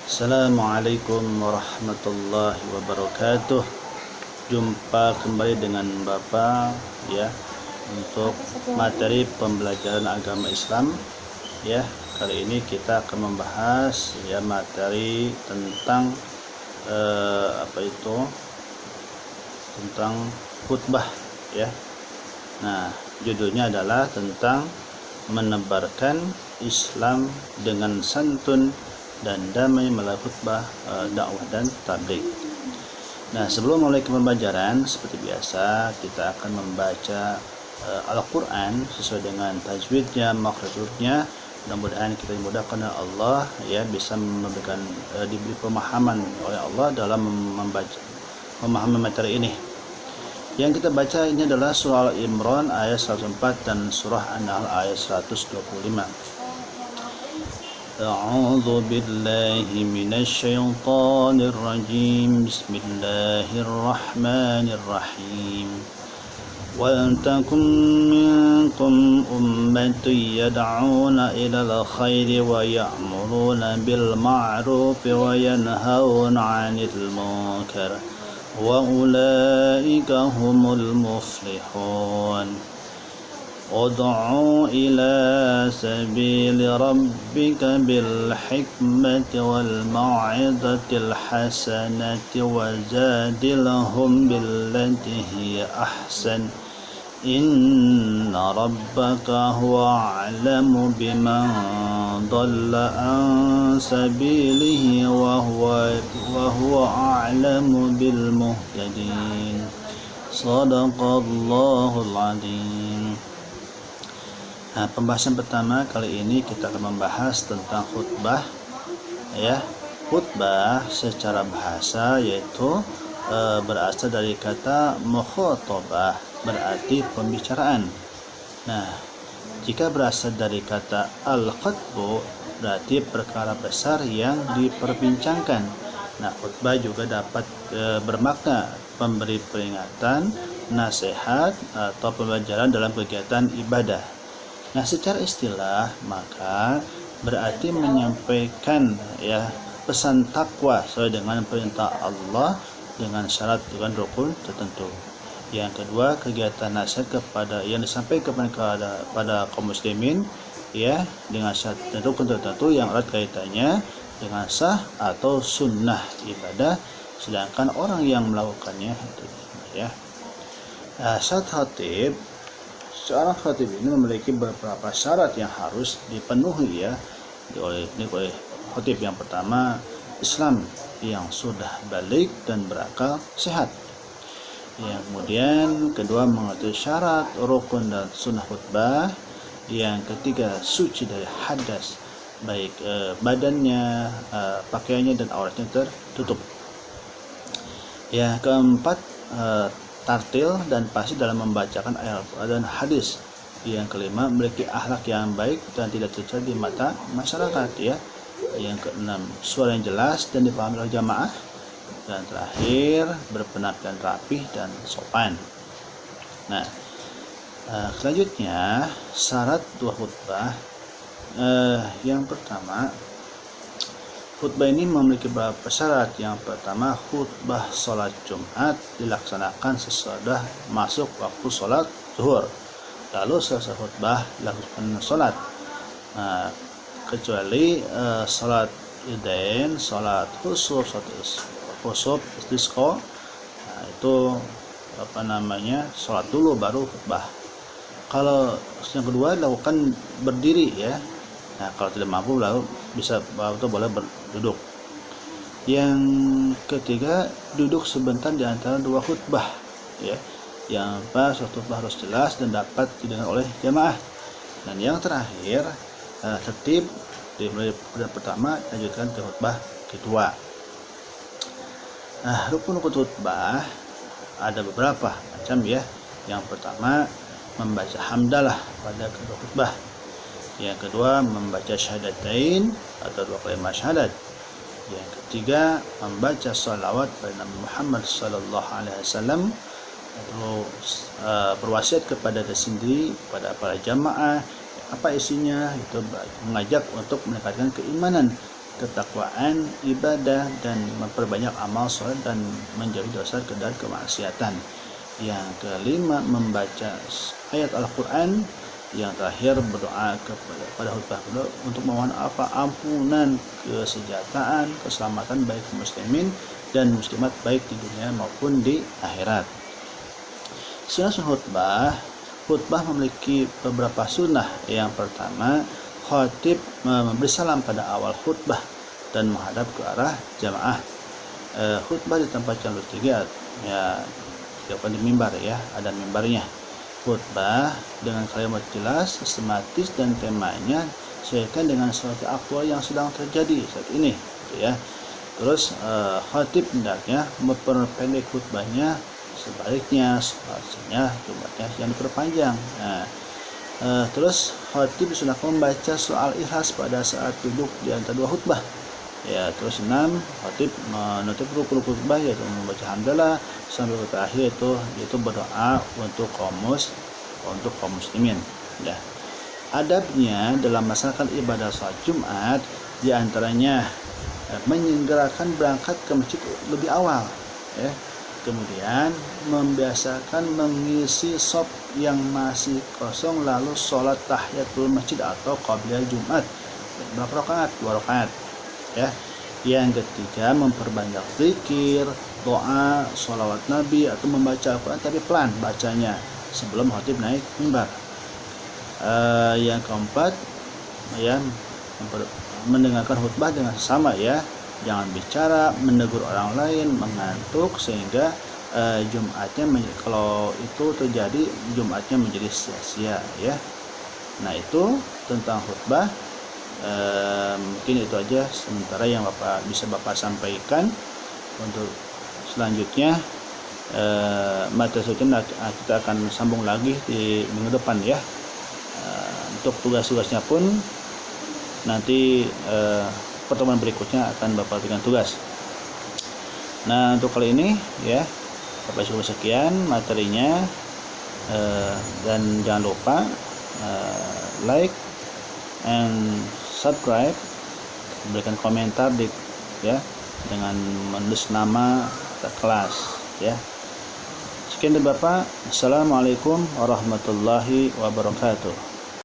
Assalamualaikum warahmatullahi wabarakatuh. Jumpa kembali dengan Bapak ya untuk materi pembelajaran agama Islam ya. Kali ini kita akan membahas ya materi tentang tentang khutbah ya. Nah, judulnya adalah tentang menebarkan Islam dengan santun dan damai melalui khutbah, dakwah dan tabligh. Nah, sebelum mulai ke pembelajaran, seperti biasa kita akan membaca Al-Quran sesuai dengan tajwidnya, makhrajnya. Mudah-mudahan kita dimudahkan oleh Allah ya, bisa memberikan diberi pemahaman oleh Allah dalam memahami materi ini. Yang kita baca ini adalah surah Al-Imran ayat 104 dan surah An-Nahl ayat 125. أعوذ بالله من الشيطان الرجيم بسم الله الرحمن الرحيم ولتكن منكم أمة يدعون إلى الخير ويأمرون بالمعروف وينهون عن المنكر وأولئك هم المفلحون ادع إلى سبيل ربك بالحكمة والموعظة الحسنة وجادلهم بالتي هي أحسن إن ربك هو أعلم بمن ضل عن سبيله وهو أعلم بالمهتدين صدق الله العظيم. Nah, pembahasan pertama kali ini kita akan membahas tentang khutbah ya. Khutbah secara bahasa yaitu berasal dari kata mukhatabah, berarti pembicaraan. Nah, jika berasal dari kata al-khatbu berarti perkara besar yang diperbincangkan. Nah, khutbah juga dapat bermakna memberi peringatan, nasihat atau pembelajaran dalam kegiatan ibadah. Nah, secara istilah maka berarti menyampaikan ya pesan takwa sesuai dengan perintah Allah dengan syarat dengan rukun tertentu. Yang kedua, kegiatan nasihat kepada yang disampaikan kepada kaum muslimin ya dengan syarat dan rukun tertentu yang erat kaitannya dengan sah atau sunnah ibadah, sedangkan orang yang melakukannya itu ya. Seorang khatib ini memiliki beberapa syarat yang harus dipenuhi ya oleh khatib. Yang pertama, Islam yang sudah balik dan berakal sehat. Yang kemudian kedua, mengerti syarat, rukun dan sunnah khutbah. Yang ketiga, suci dari hadas, baik badannya, pakaiannya dan auratnya tertutup. Yang keempat, tartil dan pasti dalam membacakan ayat dan hadis. Yang kelima, memiliki akhlak yang baik dan tidak tercela di mata masyarakat ya. Yang keenam, suara yang jelas dan dipahami oleh jamaah. Dan terakhir, berpenampilan rapih dan sopan. Nah, selanjutnya syarat dua khutbah. Yang pertama, khutbah ini memiliki beberapa syarat. Yang pertama, khutbah sholat Jumat dilaksanakan sesudah masuk waktu sholat zuhur. Lalu selesai khutbah dilakukan sholat. Nah, kecuali sholat idain, sholat khusuf, istisqa. Nah, itu sholat dulu baru khutbah. Kalau yang kedua dilakukan berdiri ya. Nah, kalau tidak mampu lalu boleh berduduk. Yang ketiga, duduk sebentar di antara dua khutbah ya. Yang pas khutbah harus jelas dan dapat didengar oleh jamaah. Dan yang terakhir, tertib dimulai khutbah pertama lanjutkan ke khutbah kedua. Nah, rukun khutbah ada beberapa macam ya. Yang pertama, membaca hamdalah pada kedua khutbah. Yang kedua, membaca syahadatain atau dua kalimat syahadat. Yang ketiga, membaca salawat pada Nabi Muhammad SAW. Lalu berwasiat kepada diri sendiri, kepada para jamaah, apa isinya? Itu mengajak untuk meningkatkan keimanan ketakwaan, ibadah, dan memperbanyak amal soleh dan menjauhi dosa dan kemaksiatan. Yang kelima, membaca ayat Al-Quran. Yang terakhir, berdoa pada khutbah kedua untuk memohon ampunan, kesejahteraan, keselamatan baik muslimin dan muslimat baik di dunia maupun di akhirat. Sunnah khutbah memiliki beberapa sunnah. Yang pertama, khatib memberi salam pada awal khutbah dan menghadap ke arah jamaah. Khutbah di tempat yang bertiga, ya dilakukan di mimbar, ya ada mimbarnya. Khutbah dengan kalimat jelas, sistematis, dan temanya sesuaikan dengan sesuatu aktual yang sedang terjadi saat ini, gitu ya. Terus khatib hendaknya memperpendek khutbahnya, sebaliknya sholatnya jumatnya yang diperpanjang. Terus khatib disunahkan membaca soal ikhlas pada saat duduk di antara dua khutbah. Ya, terus 6, khatib menutup rukun khutbah yaitu membaca hamdalah sampai ke akhir, yaitu berdoa untuk kaum muslimin. Ya. Adabnya dalam melaksanakan ibadah salat Jumat diantaranya menyegerakan berangkat ke masjid lebih awal, ya. Kemudian membiasakan mengisi shaf yang masih kosong lalu sholat tahiyatul masjid atau qabliyah Jumat. Berapa rakaat? 2 rakaat. Ya. Yang ketiga, memperbanyak zikir, doa, sholawat Nabi atau membaca Al-Quran tapi pelan bacanya sebelum khatib naik mimbar. Yang keempat, ya, mendengarkan khutbah dengan sesama, ya. Jangan bicara, menegur orang lain, mengantuk sehingga Jumatnya kalau itu terjadi Jumatnya menjadi sia-sia, ya. Nah, itu tentang khutbah. Mungkin itu aja sementara yang bisa Bapak sampaikan. Untuk selanjutnya materi selanjutnya kita akan sambung lagi di minggu depan, ya. Untuk tugas-tugasnya pun nanti pertemuan berikutnya akan Bapak berikan tugas. Nah, untuk kali ini, ya, Bapak cukup sekian materinya, dan jangan lupa like and subscribe, berikan komentar dengan menulis nama kelas, ya. Sekian dari Bapak. Assalamualaikum warahmatullahi wabarakatuh.